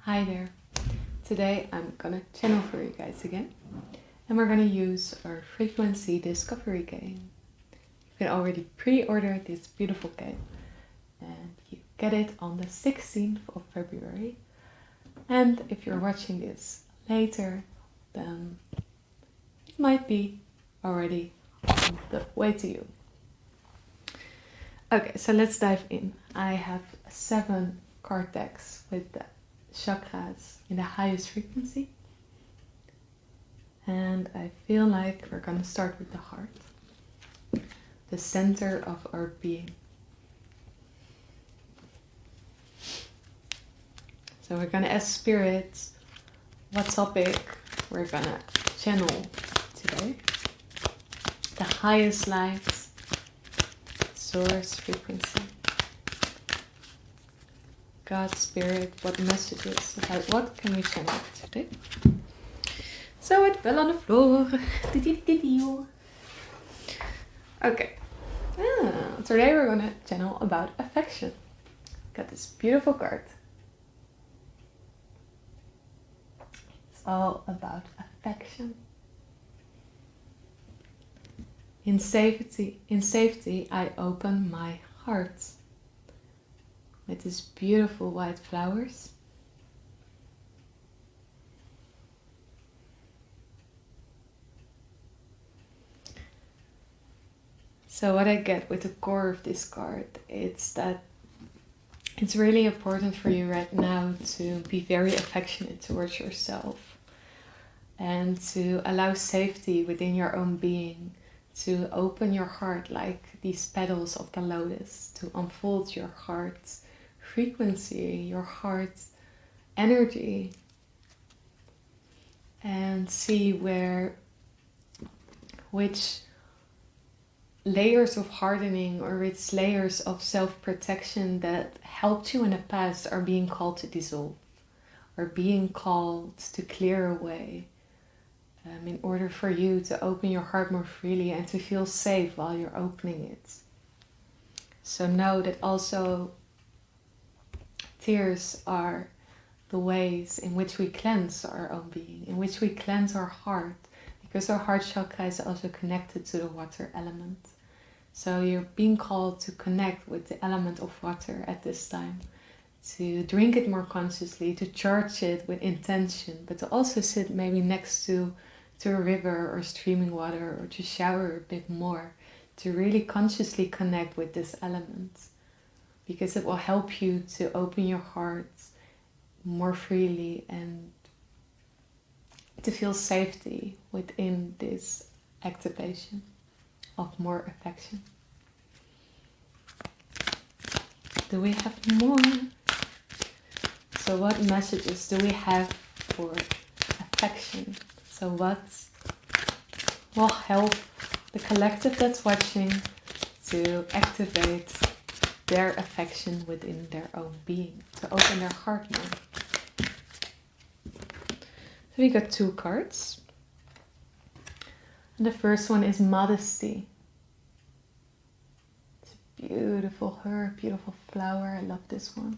Hi there. Today I'm gonna channel for you guys again, and we're gonna use our frequency discovery game. You can already pre-order this beautiful game, and you get it on the 16th of February. And if you're watching this later, then it might be already on the way to you. Okay, so let's dive in. I have 7 card decks with the chakras in the highest frequency, and I feel like we're gonna start with the heart, the center of our being. So we're gonna ask spirits what topic we're gonna channel today. The highest light, source frequency, God, Spirit, what messages, about what can we channel today? So it fell on the floor. Okay. Today we're gonna channel about affection. Got this beautiful card. It's all about affection. In safety, I open my heart. With these beautiful white flowers. So what I get with the core of this card, it's that it's really important for you right now to be very affectionate towards yourself and to allow safety within your own being, to open your heart like these petals of the lotus, to unfold your heart frequency, your heart energy, and see which layers of hardening or which layers of self-protection that helped you in the past are being called to dissolve, or being called to clear away, in order for you to open your heart more freely and to feel safe while you're opening it. So know that also tears are the ways in which we cleanse our own being, in which we cleanse our heart, because our heart chakra is also connected to the water element. So you're being called to connect with the element of water at this time, to drink it more consciously, to charge it with intention, but to also sit maybe next to a river or streaming water, or to shower a bit more, to really consciously connect with this element, because it will help you to open your heart more freely and to feel safety within this activation of more affection. Do we have more? So what messages do we have for affection? So what will help the collective that's watching to activate their affection within their own being, to open their heart more? So we got 2 cards. And the first one is modesty. It's a beautiful herb, beautiful flower. I love this one.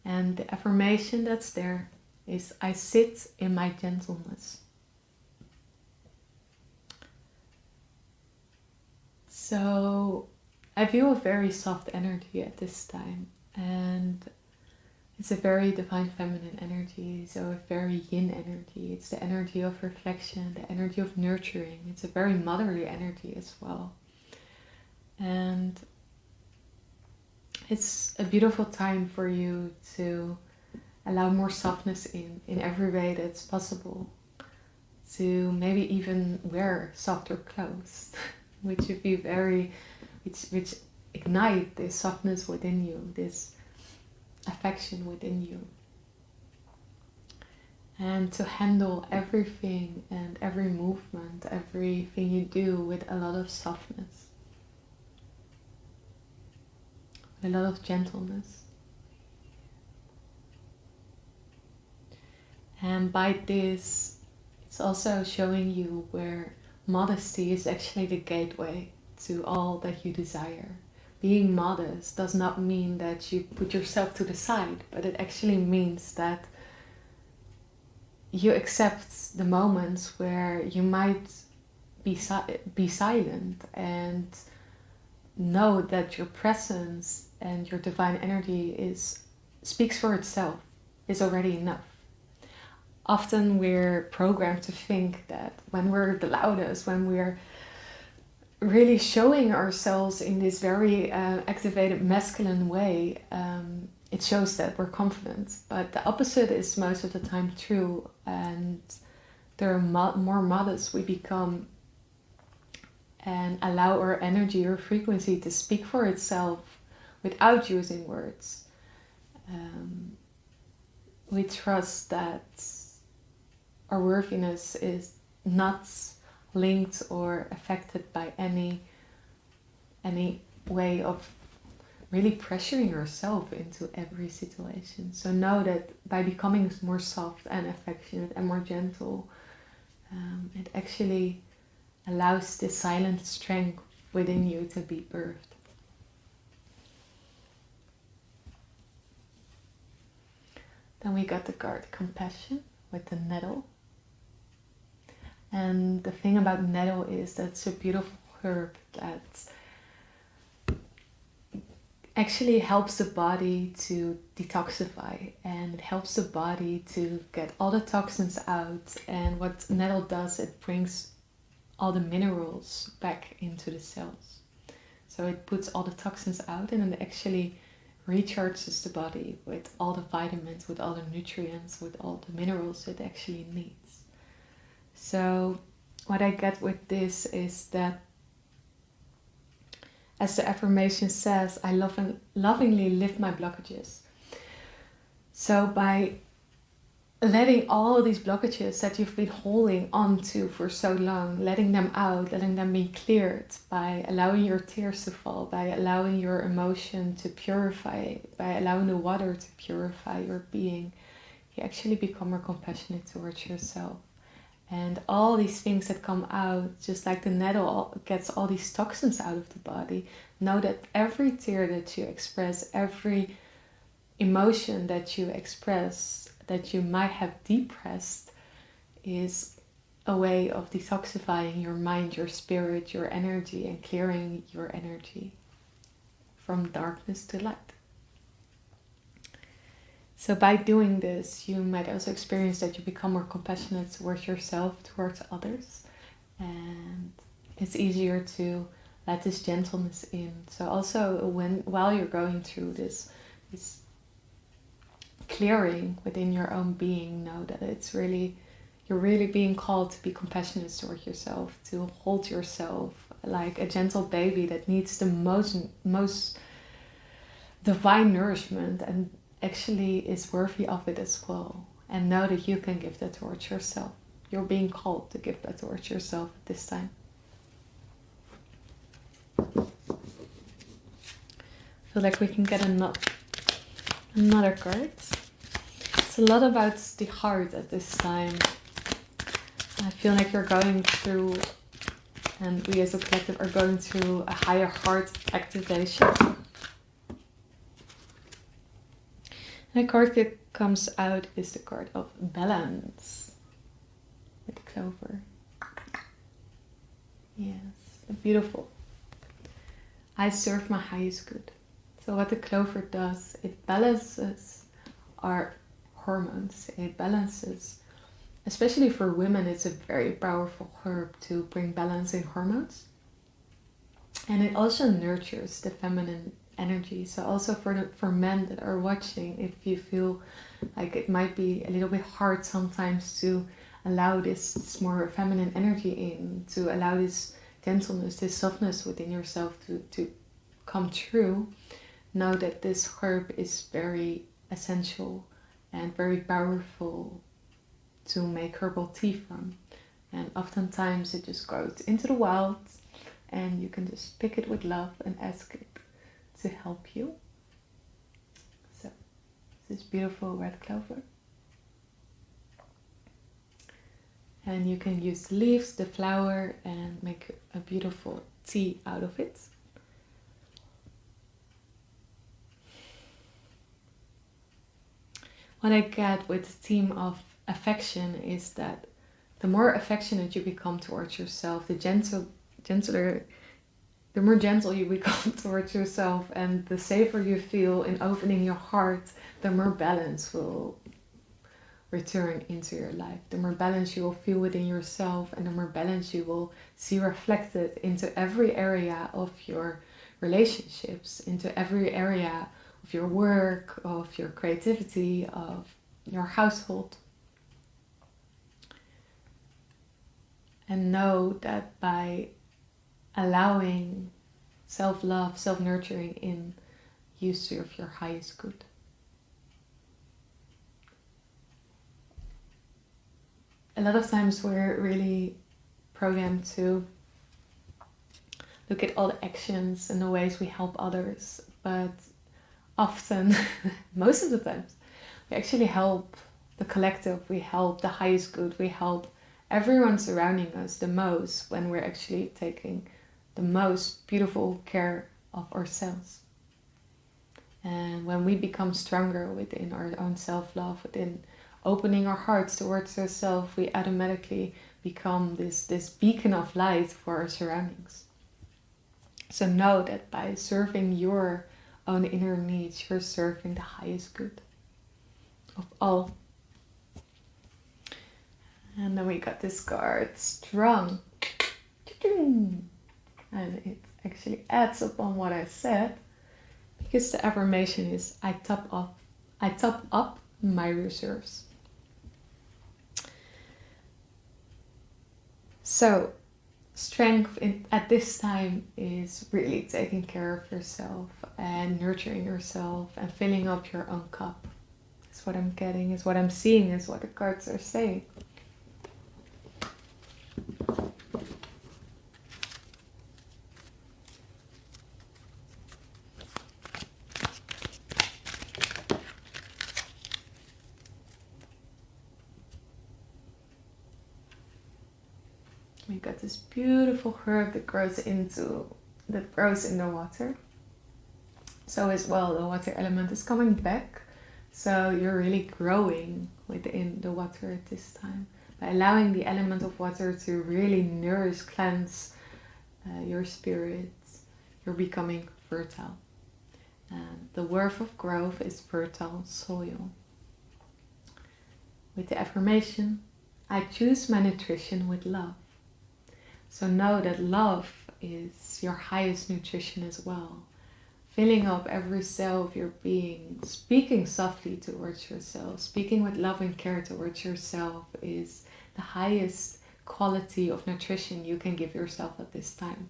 And the affirmation that's there is, I sit in my gentleness. So I feel a very soft energy at this time, and it's a very divine feminine energy, so a very yin energy. It's the energy of reflection, the energy of nurturing. It's a very motherly energy as well. And it's a beautiful time for you to allow more softness in every way that's possible. To maybe even wear softer clothes, which would be which ignite this softness within you, this affection within you, and to handle everything and every movement, everything you do with a lot of softness, a lot of gentleness. And by this, it's also showing you where modesty is actually the gateway to all that you desire, being modest does not mean that you put yourself to the side, but it actually means that you accept the moments where you might be silent and know that your presence and your divine energy speaks for itself, is already enough. Often we're programmed to think that when we're the loudest, when we're really showing ourselves in this very activated masculine way, it shows that we're confident. But the opposite is most of the time true, and the more modest we become and allow our energy or frequency to speak for itself without using words, we trust that our worthiness is not linked or affected by any way of really pressuring yourself into every situation. So know that by becoming more soft and affectionate and more gentle, it actually allows this silent strength within you to be birthed. Then we got the card Compassion with the nettle. And the thing about nettle is that it's a beautiful herb that actually helps the body to detoxify, and it helps the body to get all the toxins out. And what nettle does, it brings all the minerals back into the cells. So it puts all the toxins out, and it actually recharges the body with all the vitamins, with all the nutrients, with all the minerals it actually needs. So what I get with this is that, as the affirmation says, I lovingly lift my blockages. So by letting all these blockages that you've been holding onto for so long, letting them out, letting them be cleared, by allowing your tears to fall, by allowing your emotion to purify, by allowing the water to purify your being, you actually become more compassionate towards yourself. And all these things that come out, just like the nettle gets all these toxins out of the body, know that every tear that you express, every emotion that you express, that you might have depressed, is a way of detoxifying your mind, your spirit, your energy, and clearing your energy from darkness to light. So by doing this, you might also experience that you become more compassionate towards yourself, towards others, and it's easier to let this gentleness in. So also while you're going through this clearing within your own being, know that you're really being called to be compassionate towards yourself, to hold yourself like a gentle baby that needs the most divine nourishment, and actually is worthy of it as well. And know that you can give that towards yourself. You're being called to give that towards yourself at this time. I feel like we can get another card. It's a lot about the heart at this time. I feel like you're going through, and we as a collective are going through, a higher heart activation. And the card that comes out is the card of Balance with the clover. Yes, beautiful. I serve my highest good. So what the clover does, it balances our hormones. It balances, especially for women, it's a very powerful herb to bring balance in hormones. And it also nurtures the feminine energy. So also for men that are watching, if you feel like it might be a little bit hard sometimes to allow this more feminine energy in, to allow this gentleness, this softness within yourself to come true, know that this herb is very essential and very powerful to make herbal tea from. And oftentimes it just goes into the wild, and you can just pick it with love and ask it to help you. So this beautiful red clover, and you can use the leaves, the flower, and make a beautiful tea out of it. what I get with the theme of affection is that the more affectionate you become towards yourself, the more gentle you become towards yourself, and the safer you feel in opening your heart, the more balance will return into your life. The more balance you will feel within yourself, and the more balance you will see reflected into every area of your relationships, into every area of your work, of your creativity, of your household. And know that by allowing self-love, self-nurturing in, you serve your highest good. A lot of times we're really programmed to look at all the actions and the ways we help others, but often, most of the times, we actually help the collective, we help the highest good, we help everyone surrounding us the most when we're actually taking the most beautiful care of ourselves. And when we become stronger within our own self-love, within opening our hearts towards ourselves, we automatically become this beacon of light for our surroundings. So know that by serving your own inner needs, you're serving the highest good of all. And then we got this card, Strong. And it actually adds up on what I said, because the affirmation is, I top up my reserves. So strength at this time is really taking care of yourself and nurturing yourself and filling up your own cup. That's what I'm getting, is what I'm seeing, is what the cards are saying. We got this beautiful herb that grows in the water. So as well, the water element is coming back. So you're really growing within the water at this time. By allowing the element of water to really nourish, cleanse your spirit, you're becoming fertile. And the word of growth is fertile soil. With the affirmation, I choose my nutrition with love. So know that love is your highest nutrition as well. Filling up every cell of your being, speaking softly towards yourself, speaking with love and care towards yourself is the highest quality of nutrition you can give yourself at this time.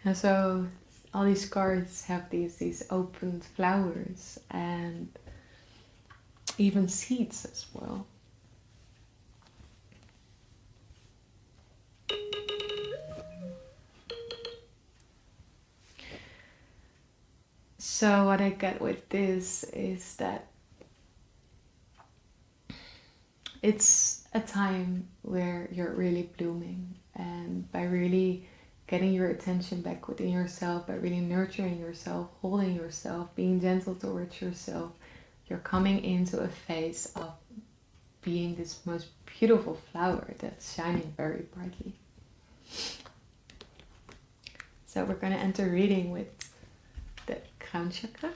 And so all these cards have these opened flowers and even seeds as well. So what I get with this is that it's a time where you're really blooming, and by really getting your attention back within yourself, by really nurturing yourself, holding yourself, being gentle towards yourself, you're coming into a phase of being this most beautiful flower that's shining very brightly. So we're going to enter reading with the crown chakra.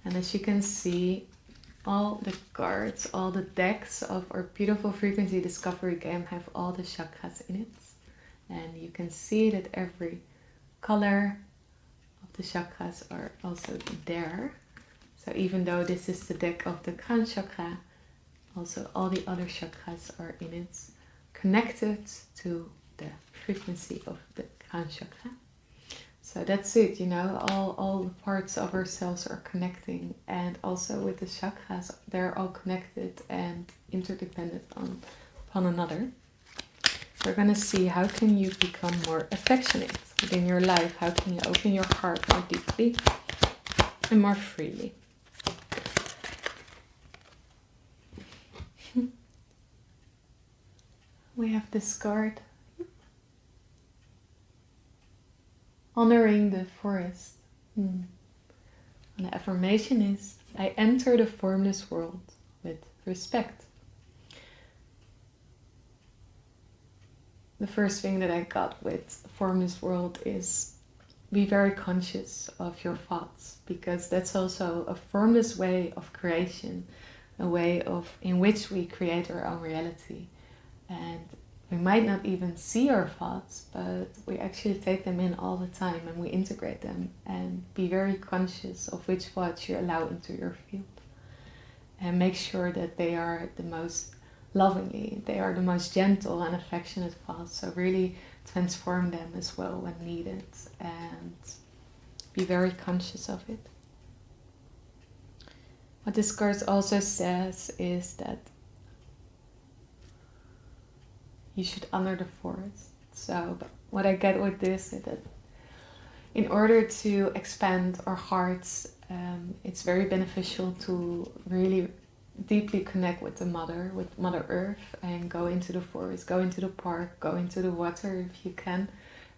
And as you can see, all the cards, all the decks of our beautiful frequency discovery game have all the chakras in it. And you can see that every color of the chakras are also there. So even though this is the deck of the crown chakra, also all the other chakras are in it, connected to the frequency of the crown chakra. So that's it, you know, all the parts of ourselves are connecting, and also with the chakras, they're all connected and interdependent on upon another. we're going to see how can you become more affectionate within your life. How can you open your heart more deeply and more freely. We have this card. Honoring the forest. And the affirmation is, I enter the formless world with respect. The first thing that I got with formless world is be very conscious of your thoughts, because that's also a formless way of creation, a way of in which we create our own reality. And we might not even see our thoughts, but we actually take them in all the time and we integrate them, and be very conscious of which thoughts you allow into your field. And make sure that they are the most lovingly, they are the most gentle and affectionate thoughts. So really transform them as well when needed, and be very conscious of it. What this card also says is that you should honor the forest. So what I get with this is that in order to expand our hearts, it's very beneficial to really deeply connect with the mother, with Mother Earth, and go into the forest, go into the park, go into the water if you can,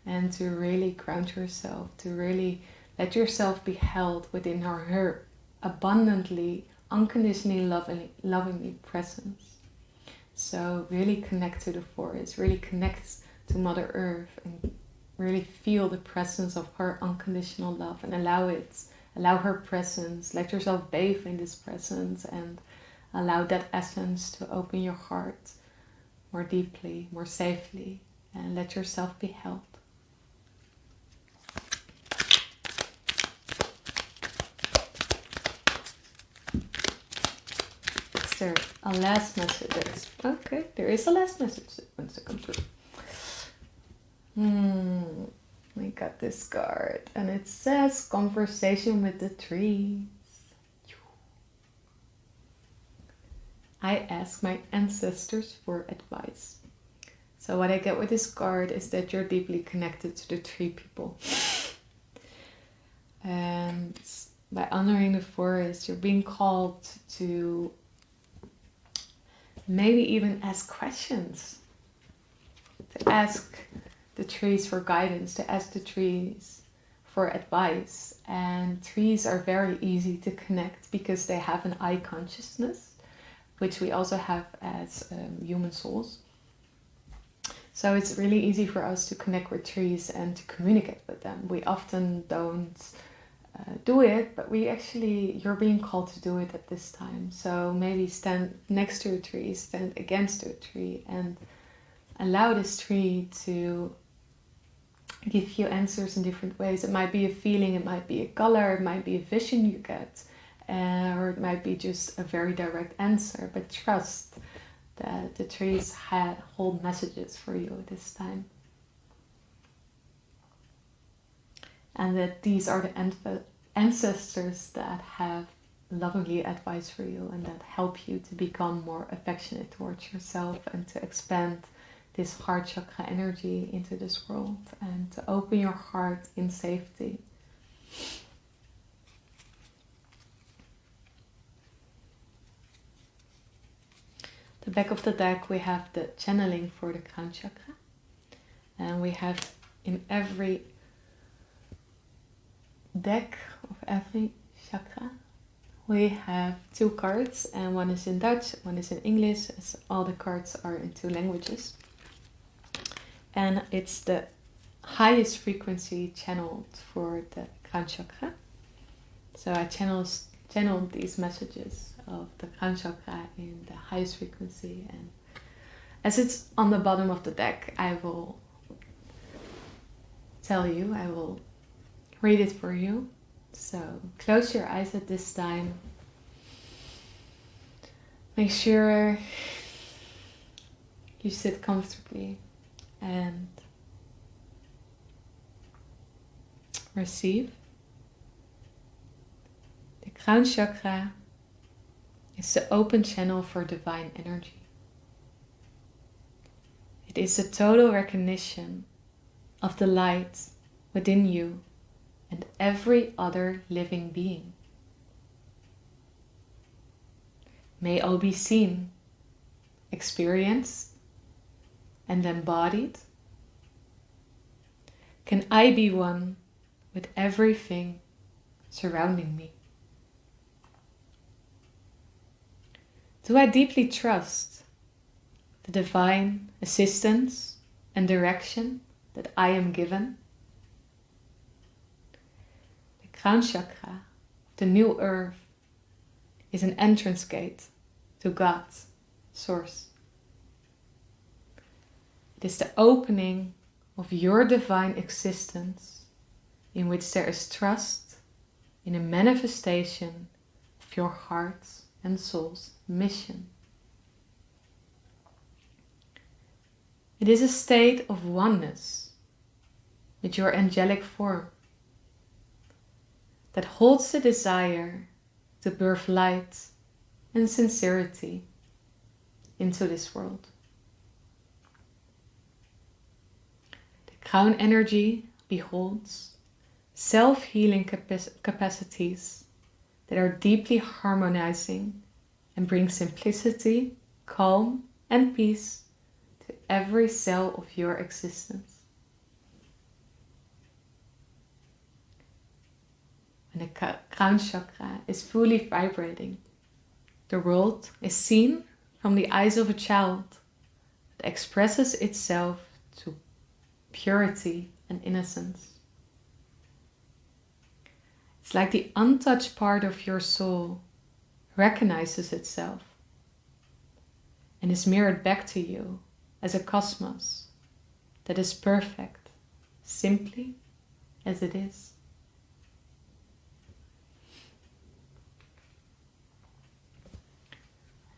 and to really ground yourself, to really let yourself be held within her abundantly, unconditionally lovingly presence. So really connect to the forest, really connect to Mother Earth, and really feel the presence of her unconditional love, and allow her presence, let yourself bathe in this presence, and allow that essence to open your heart more deeply, more safely, and let yourself be held. Is there a last message? Okay, there is a last message that wants to come through. We got this card, and it says conversation with the trees. I ask my ancestors for advice. So what I get with this card is that you're deeply connected to the tree people. And by honoring the forest, you're being called to maybe even ask questions. To ask the trees for guidance, to ask the trees for advice. And trees are very easy to connect because they have an I consciousness, which we also have as human souls. So it's really easy for us to connect with trees and to communicate with them. We often don't do it, but you're being called to do it at this time. So maybe stand next to a tree, stand against a tree, and allow this tree to give you answers in different ways. It might be a feeling, it might be a color, it might be a vision you get, or it might be just a very direct answer. But trust that the trees hold messages for you at this time. And that these are the ancestors that have lovingly advice for you and that help you to become more affectionate towards yourself and to expand this heart chakra energy into this world and to open your heart in safety. The back of the deck we have the channeling for the crown chakra, and we have in every deck of every chakra we have two cards, and one is in Dutch, one is in English, as all the cards are in two languages. And it's the highest frequency channeled for the crown chakra. So I channeled these messages of the crown chakra in the highest frequency, and as it's on the bottom of the deck, I will read it for you. So close your eyes at this time. Make sure you sit comfortably and receive. The crown chakra is the open channel for divine energy. It is a total recognition of the light within you and every other living being. May all be seen, experienced, and embodied. Can I be one with everything surrounding me? Do I deeply trust the divine assistance and direction that I am given? The crown chakra, the new earth, is an entrance gate to God, Source. It is the opening of your divine existence in which there is trust in a manifestation of your heart's and soul's mission. It is a state of oneness with your angelic form that holds the desire to birth light and sincerity into this world. The crown energy beholds self-healing capacities that are deeply harmonizing and bring simplicity, calm, and peace to every cell of your existence. When the crown chakra is fully vibrating, the world is seen from the eyes of a child that expresses itself to purity and innocence. It's like the untouched part of your soul recognizes itself and is mirrored back to you as a cosmos that is perfect, simply as it is.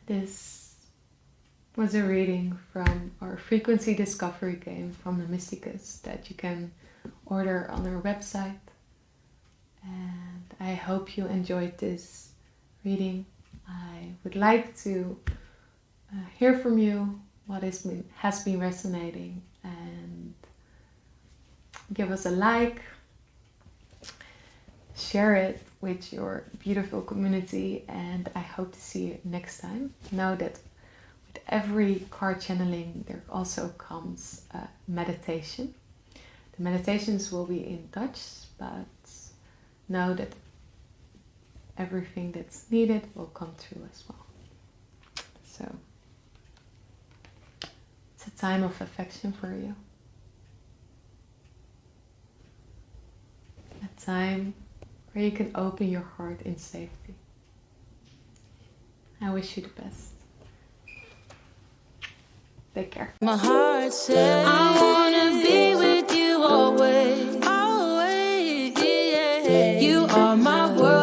This was a reading from our frequency discovery game from the Mysticus that you can order on our website. And I hope you enjoyed this reading. I would like to hear from you what has been resonating, and give us a like, share it with your beautiful community, and I hope to see you next time. Know that with every card channeling there also comes meditation. The meditations will be in Dutch, but know that everything that's needed will come through as well. So it's a time of affection for you. A time where you can open your heart in safety. I wish you the best. Take care. My heart says I wanna be with you always, always, yeah. You are my world.